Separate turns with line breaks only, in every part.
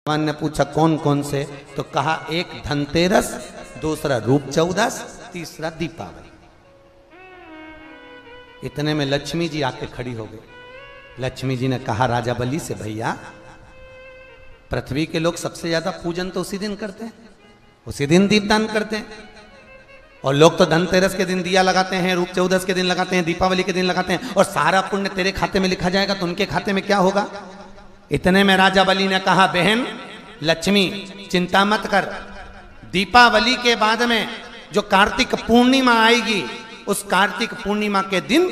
भगवान ने पूछा कौन कौन से, तो कहा एक धनतेरस, दूसरा रूप चौदस, तीसरा दीपावली। इतने में लक्ष्मी जी आके खड़ी हो गई। लक्ष्मी जी ने कहा राजा बलि से, भैया पृथ्वी के लोग सबसे ज्यादा पूजन तो उसी दिन करते हैं, उसी दिन दीपदान करते हैं। और लोग तो धनतेरस के दिन दिया लगाते हैं, रूप चौदस के दिन लगाते हैं, दीपावली के दिन लगाते हैं, और सारा पुण्य तेरे खाते में लिखा जाएगा, तो उनके खाते में क्या होगा। इतने में राजा बलि ने कहा, बहन लक्ष्मी चिंता मत कर, दीपावली के बाद में जो कार्तिक पूर्णिमा आएगी, उस कार्तिक पूर्णिमा के दिन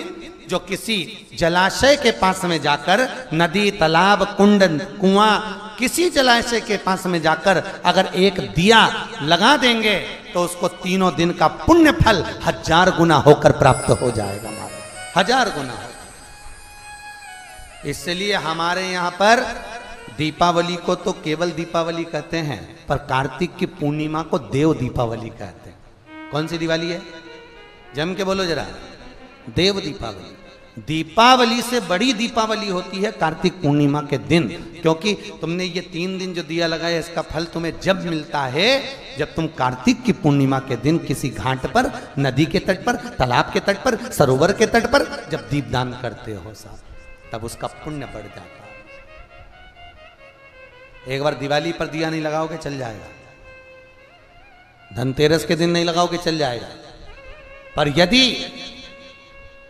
जो किसी जलाशय के पास में जाकर, नदी तालाब कुंड कुआं किसी जलाशय के पास में जाकर अगर एक दिया लगा देंगे तो उसको तीनों दिन का पुण्य फल 1000 गुना होकर प्राप्त हो जाएगा, 1000 गुना। इसलिए हमारे यहाँ पर दीपावली को तो केवल दीपावली कहते हैं, पर कार्तिक की पूर्णिमा को देव दीपावली कहते हैं। कौन सी दिवाली है, जम के बोलो जरा, देव दीपावली। दीपावली से बड़ी दीपावली होती है कार्तिक पूर्णिमा के दिन, क्योंकि तुमने ये 3 दिन जो दिया लगाया, इसका फल तुम्हें जब मिलता है जब तुम कार्तिक की पूर्णिमा के दिन किसी घाट पर, नदी के तट पर, तालाब के तट पर, सरोवर के तट पर जब दीपदान करते हो साहब, तब उसका पुण्य बढ़ जाता है। एक बार दिवाली पर दिया नहीं लगाओगे चल जाएगा, धनतेरस के दिन नहीं लगाओगे चल जाएगा, पर यदि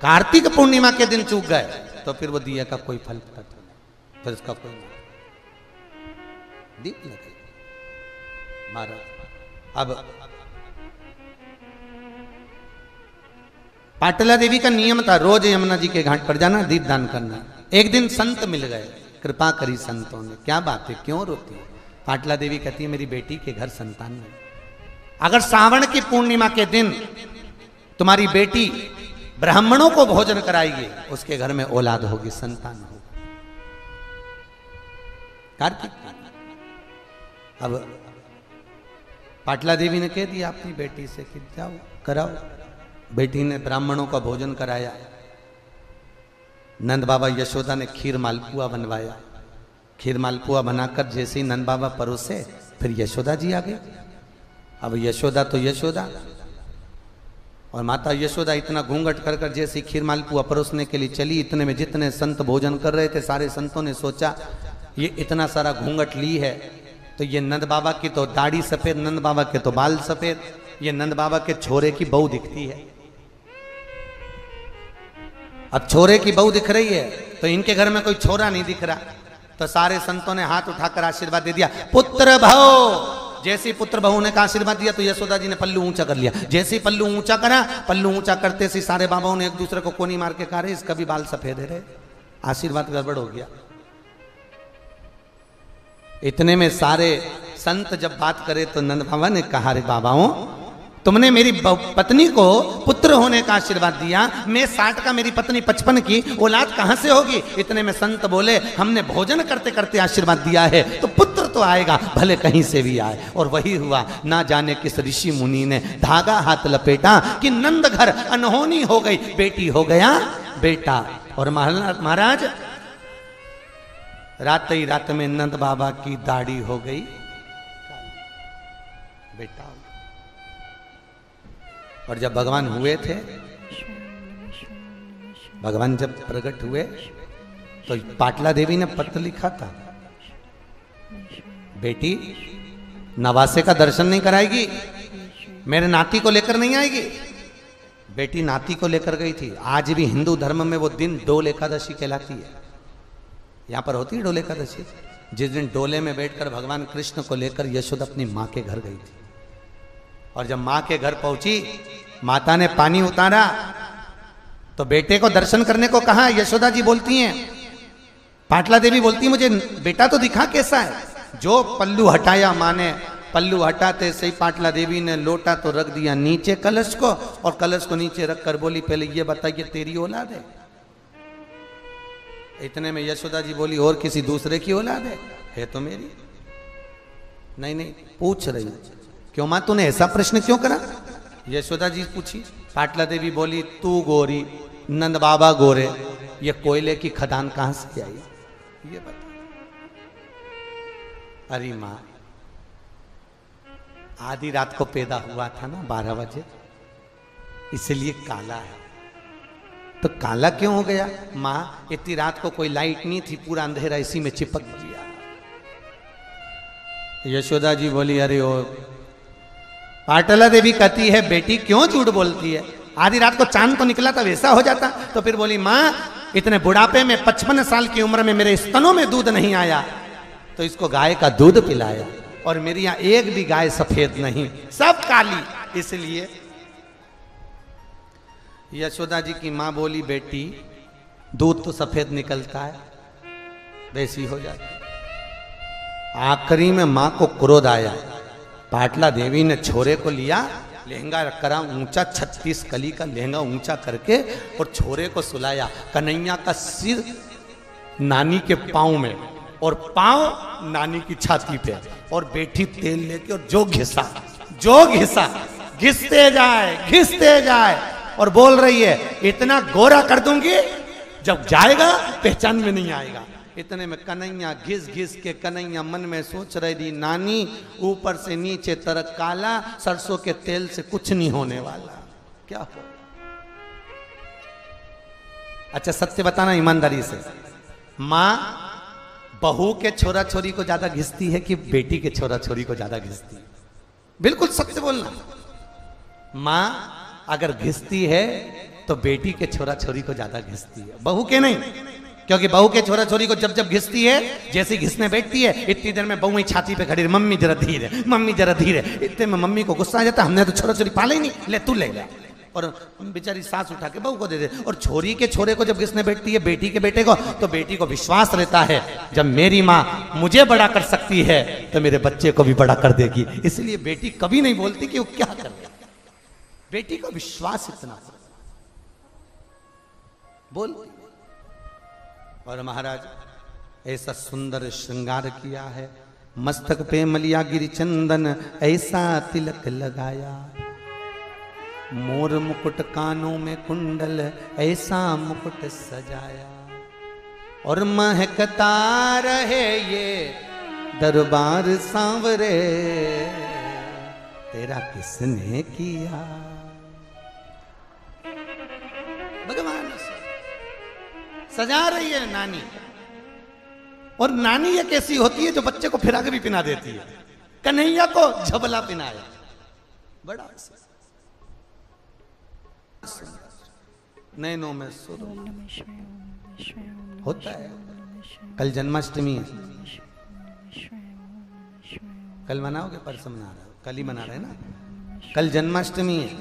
कार्तिक पूर्णिमा के दिन चूक गए तो फिर वो दिया का कोई फल नहीं, फिर इसका कोई नहीं। दीप लगे महाराज। अब पाटला देवी का नियम था रोज यमुना जी के घाट पर जाना, दीप दान करना। एक दिन संत मिल गए, कृपा करी संतों ने, क्या बात है क्यों रोती है। पाटला देवी कहती है मेरी बेटी के घर संतान नहीं, अगर सावन की पूर्णिमा के दिन तुम्हारी बेटी ब्राह्मणों को भोजन कराएगी, उसके घर में औलाद होगी, संतान होगी। कार्तिक अब पाटला देवी ने कह दिया अपनी बेटी से कि जाओ कराओ। बेटी ने ब्राह्मणों का भोजन कराया। नंद बाबा यशोदा ने खीर मालपुआ बनवाया। खीर मालपुआ बनाकर जैसे ही नंद बाबा परोसे, फिर यशोदा जी आ गई। अब यशोदा तो यशोदा, और माता यशोदा इतना घूंघट कर कर जैसे खीर मालपुआ परोसने के लिए चली, इतने में जितने संत भोजन कर रहे थे सारे संतों ने सोचा ये इतना सारा घूंघट ली है तो ये नंद बाबा की तो दाढ़ी सफेद, नंद बाबा के तो बाल सफेद, ये नंद बाबा के छोरे की बहू दिखती है। अब छोरे की बहू दिख रही है तो इनके घर में कोई छोरा नहीं दिख रहा, तो सारे संतों ने हाथ उठाकर आशीर्वाद दे दिया, पुत्र भव। जैसे ही पुत्र बहू ने का आशीर्वाद दिया तो यशोदा जी ने पल्लू ऊंचा कर लिया। जैसे ही पल्लू ऊंचा करा, पल्लू ऊंचा करते से सारे बाबाओं ने एक दूसरे को कोनी मार के कहा रे इसका भी बाल सफेद है रे, आशीर्वाद गड़बड़ हो गया। इतने में सारे संत जब बात करे तो नंद बाबा ने कहा रे बाबाओं, तुमने मेरी पत्नी को पुत्र होने का आशीर्वाद दिया, मैं 60 का, मेरी पत्नी 55 की, औलाद कहां से होगी। इतने में संत बोले हमने भोजन करते करते आशीर्वाद दिया है तो पुत्र तो आएगा, भले कहीं से भी आए। और वही हुआ। ना जाने किस ऋषि मुनि ने धागा हाथ लपेटा कि नंद घर अनहोनी हो गई, बेटी हो गया बेटा। और महाराज रात ही रात में नंद बाबा की दाढ़ी हो गई, बेटा। और जब भगवान हुए थे, भगवान जब प्रकट हुए तो पाटला देवी ने पत्र लिखा था, बेटी नवासे का दर्शन नहीं कराएगी, मेरे नाती को लेकर नहीं आएगी। बेटी नाती को लेकर गई थी। आज भी हिंदू धर्म में वो दिन डोल एकादशी कहलाती है। यहां पर होती है डोल एकादशी, जिस दिन डोले में बैठकर भगवान कृष्ण को लेकर यशोदा अपनी मां के घर गई थी। और जब मां के घर पहुंची, माता ने पानी उतारा तो बेटे को दर्शन करने को कहा। यशोदा जी बोलती हैं, पाटला देवी बोलती मुझे बेटा तो दिखा कैसा है। जो पल्लू हटाया मां ने, पल्लू हटाते से ही पाटला देवी ने लोटा तो रख दिया नीचे कलश को, और कलश को नीचे रखकर बोली पहले ये बताइए तेरी औलाद है। इतने में यशोदा जी बोली और किसी दूसरे की औलाद है तो मेरी नहीं। नहीं पूछ रही, क्यों मां तूने ऐसा प्रश्न क्यों करा। यशोदा जी पूछी। पाटला देवी बोली तू गोरी, नंद बाबा गोरे, ये कोयले की खदान कहां से आई ये बता। अरे माँ, आधी रात को पैदा हुआ था ना 12 बजे, इसलिए काला है। तो काला क्यों हो गया? माँ, इतनी रात को कोई लाइट नहीं थी, पूरा अंधेरा, इसी में चिपक गया। यशोदा जी बोली, अरे ओ, पाटला देवी कहती है, बेटी क्यों झूठ बोलती है? आधी रात को चांद तो निकला था, वैसा हो जाता। तो फिर बोली, माँ, इतने बुढ़ापे में 55 साल की उम्र में मेरे स्तनों में दूध नहीं आया, तो इसको गाय का दूध पिलाया। और मेरे यहाँ एक भी गाय सफेद नहीं, सब काली। इसलिए यशोदा जी की माँ बोली, बेटी दूध तो सफेद निकलता है, वैसी हो जाती। आखिरी में माँ को क्रोध आया। पाटला देवी ने छोरे को लिया, लहंगा करा ऊंचा, 36 कली का लहंगा ऊंचा करके, और छोरे को सुलाया। कन्हैया का सिर नानी के पांव में और पांव नानी की छाती पे, और बेटी तेल लेके और जो घिसा घिसते जाए और बोल रही है, इतना गोरा कर दूंगी जब जाएगा पहचान में नहीं आएगा। इतने में कन्हैया घिस के कन्हैया मन में सोच रही थी, नानी ऊपर से नीचे तरक काला, सरसों के तेल से कुछ नहीं होने वाला, क्या हो। अच्छा सत्य बताना ईमानदारी से, माँ बहू के छोरा छोरी को ज्यादा घिसती है कि बेटी के छोरा छोरी को ज्यादा घिसती है? बिल्कुल सत्य बोलना। माँ अगर घिसती है तो बेटी के छोरा छोरी को ज्यादा घिसती है, बहू के नहीं। क्योंकि बहू के छोरा छोरी को जब जब घिसती है, जैसे घिसने बैठती है, इतनी देर में बहू ही छाती पे खड़ी, मम्मी जरा धीरे, मम्मी जरा धीरे। इतने में मम्मी को गुस्सा आ जाता, हमने तो छोरा छोरी पाला ही नहीं, ले तू ले ले। और बेचारी सास उठा के बहू को दे दे। और छोरी के छोरे को जब घिसने बैठती है, बेटी के बेटे को, तो बेटी को विश्वास रहता है, जब मेरी माँ मुझे बड़ा कर सकती है तो मेरे बच्चे को भी बड़ा कर देगी। इसलिए बेटी कभी नहीं बोलती कि वो क्या कर रही है। बेटी का विश्वास इतना बोल। और महाराज ऐसा सुंदर श्रृंगार किया है, मस्तक पे मलिया गिरि चंदन ऐसा तिलक लगाया, मोर मुकुट कानों में कुंडल ऐसा मुकुट सजाया, और महकता रहे ये दरबार सांवरे, तेरा किसने किया। भगवान सजा रही है नानी। और नानी ये कैसी होती है जो बच्चे को फिरा के भी पिना देती है। कन्हैया को झबला पिनाया, बड़ा नैनों में सुर होता है। कल जन्माष्टमी है, कल मनाओगे? परसों मना रहे हो? कल ही मना रहे ना। कल जन्माष्टमी है,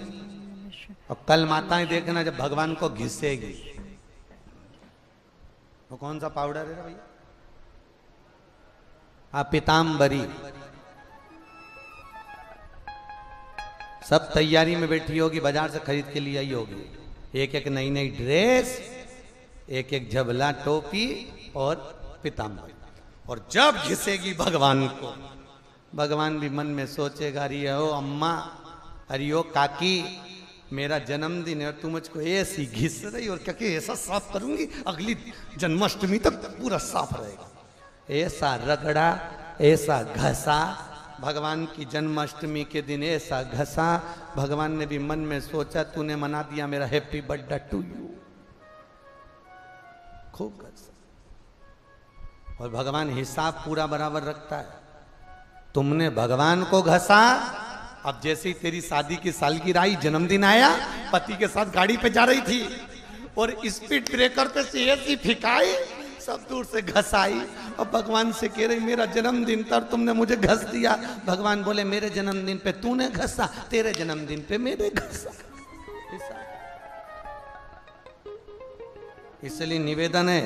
और कल माताएं देखना जब भगवान को घिसेगी, वो कौन सा पाउडर है भैया? हाँ, पीताम्बरी। सब तैयारी में बैठी होगी, बाजार से खरीद के लिए आई होगी, एक एक नई नई ड्रेस, एक एक झबला टोपी और पीताम्बरी। और जब घिसेगी भगवान को, भगवान भी मन में सोचेगा, अरे ओ अम्मा, अरे ओ काकी, मेरा जन्मदिन है और तू मुझको ऐसी घिस रही, और क्या कि ऐसा साफ करूंगी अगली जन्माष्टमी तक पूरा साफ रहेगा। ऐसा रगड़ा, ऐसा घसा, भगवान की जन्माष्टमी के दिन ऐसा घसा, भगवान ने भी मन में सोचा, तूने मना दिया मेरा हैप्पी बर्थडे टू यू। खूब घसा। और भगवान हिसाब पूरा बराबर रखता है। तुमने भगवान को घसा, अब जैसे ही तेरी शादी की सालगिरह आई, जन्मदिन आया, पति के साथ गाड़ी पे जा रही थी और स्पीड ब्रेकर पे से ऐसी फिकाई, सब दूर से घसाई, और भगवान से कह रही मेरा जन्मदिन था और तुमने मुझे घस दिया। भगवान बोले मेरे जन्मदिन पे तूने घसा, तेरे जन्मदिन पे मैंने घसा। इसलिए निवेदन है,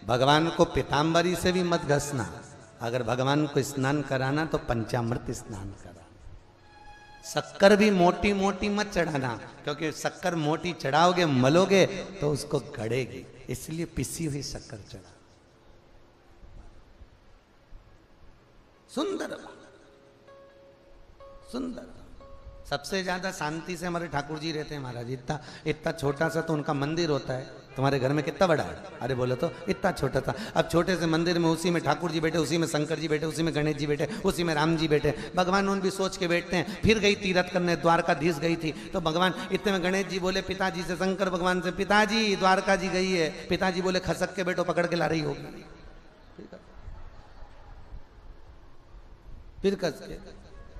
भगवान को पीताम्बरी से भी मत घसना। अगर भगवान को स्नान कराना तो पंचामृत स्नान करा। शक्कर भी मोटी मोटी मत चढ़ाना, क्योंकि शक्कर मोटी चढ़ाओगे, मलोगे तो उसको गड़ेगी, इसलिए पिसी हुई शक्कर चढ़ा। सुंदर सुंदर, सबसे ज्यादा शांति से हमारे ठाकुर जी रहते हैं महाराज। इतना इतना छोटा सा तो उनका मंदिर होता है, तुम्हारे घर में कितना बड़ा है? अरे बोलो तो इतना छोटा था। अब छोटे से मंदिर में उसी में ठाकुर जी बैठे, उसी में शंकर जी बैठे, उसी में गणेश जी बैठे, उसी में राम जी बैठे। भगवान उन भी सोच के बैठते हैं। फिर गई तीरथ करने, द्वारकाधीश गई थी, तो भगवान इतने में गणेश जी बोले पिताजी से, शंकर भगवान से, पिताजी द्वारका जी गई है। पिताजी बोले खसक के बैठो, पकड़ के ला रही होगी। फिर खस के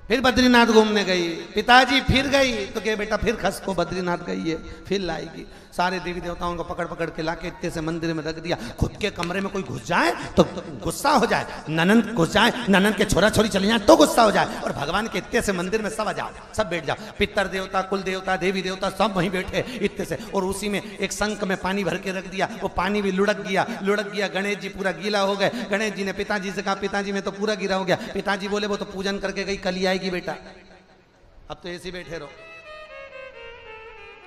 फिर बद्रीनाथ घूमने गई। पिताजी फिर गई तो क्या बेटा फिर खस को बद्रीनाथ गई है, फिर लाएगी। सारे देवी देवताओं को पकड़ पकड़ के लाके इतने से मंदिर में रख दिया। खुद के कमरे में कोई घुस जाए तो गुस्सा हो जाए, ननंद घुस जाए, ननंद के छोरा छोरी चले जाए तो गुस्सा हो जाए। और भगवान के इतने से मंदिर में सब आ जाओ, सब बैठ जाओ। पितर देवता, कुल देवता, देवी देवता सब वहीं बैठे इतने से। और उसी में एक शंख में पानी भर के रख दिया, वो पानी भी लुढ़क गया। गणेश जी पूरा गीला हो गए। गणेश जी ने पिताजी से कहा पिताजी में तो पूरा गीला हो गया। पिताजी बोले वो तो पूजन करके गई, कल ही आएगी बेटा, अब तो ऐसे बैठे रहो।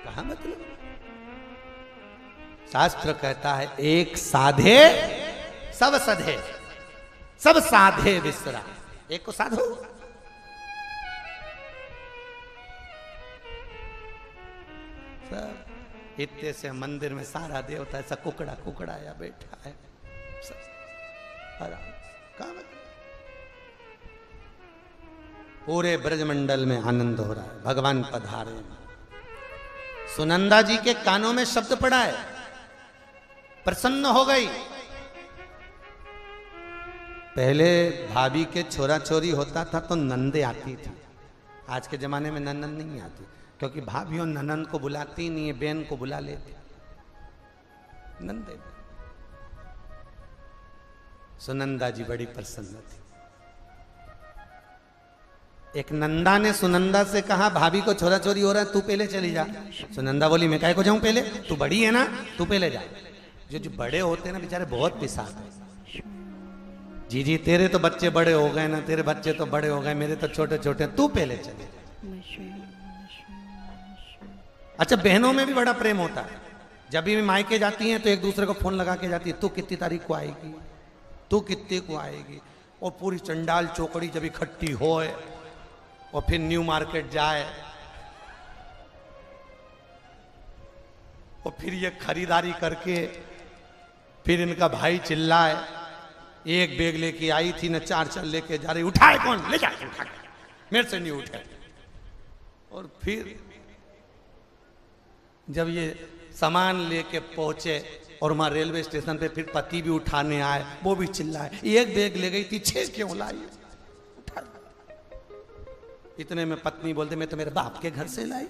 कहा मतलब? शास्त्र कहता है एक साधे सब सधे, सब साधे विसरा। एक को साधो। सब इतने से मंदिर में सारा देवता ऐसा कुकड़ा कुकड़ा या बैठा है। कहा मतलब? पूरे ब्रजमंडल में आनंद हो रहा है, भगवान पधारे। सुनंदा जी के कानों में शब्द पड़ा है, प्रसन्न हो गई। पहले भाभी के छोरा छोरी होता था तो नंदे आती थी। आज के जमाने में ननंद नहीं आती, क्योंकि भाभियों ननंद को बुलाती नहीं है, बहन को बुला लेती। नंदे। सुनंदा जी बड़ी प्रसन्न थी। एक नंदा ने सुनंदा से कहा भाभी को छोरा छोरी हो रहा है, तू पहले चली जा। सुनंदा बोली मैं काहे को जाऊं पहले, तू बड़ी है ना, तू पहले जा। जो बड़े होते हैं ना बेचारे बहुत पिसाते हैं। जी तेरे तो बच्चे बड़े हो गए ना, तेरे बच्चे तो बड़े हो गए, मेरे तो छोटे छोटे, तू पहले चले जा। अच्छा बहनों में भी बड़ा प्रेम होता है। जब भी मायके जाती हैं तो एक दूसरे को फोन लगा के जाती है, तू कितनी तारीख को आएगी, तू कितने को आएगी। और पूरी चंडाल चौकड़ी जब इकट्ठी होए और फिर न्यू मार्केट जाए और फिर ये खरीदारी करके फिर इनका भाई चिल्लाए, एक बैग लेके आई थी ना, 4 चल लेके जा रही, उठाए कौन, ले जा, उठा के, मेरे से नहीं उठे। और फिर जब ये सामान लेके पहुंचे और वहां रेलवे स्टेशन पे फिर पति भी उठाने आए, वो भी चिल्लाए, एक बैग ले गई थी, 6 क्यों लाई। इतने में पत्नी बोलते मैं तो मेरे बाप के घर से लाई।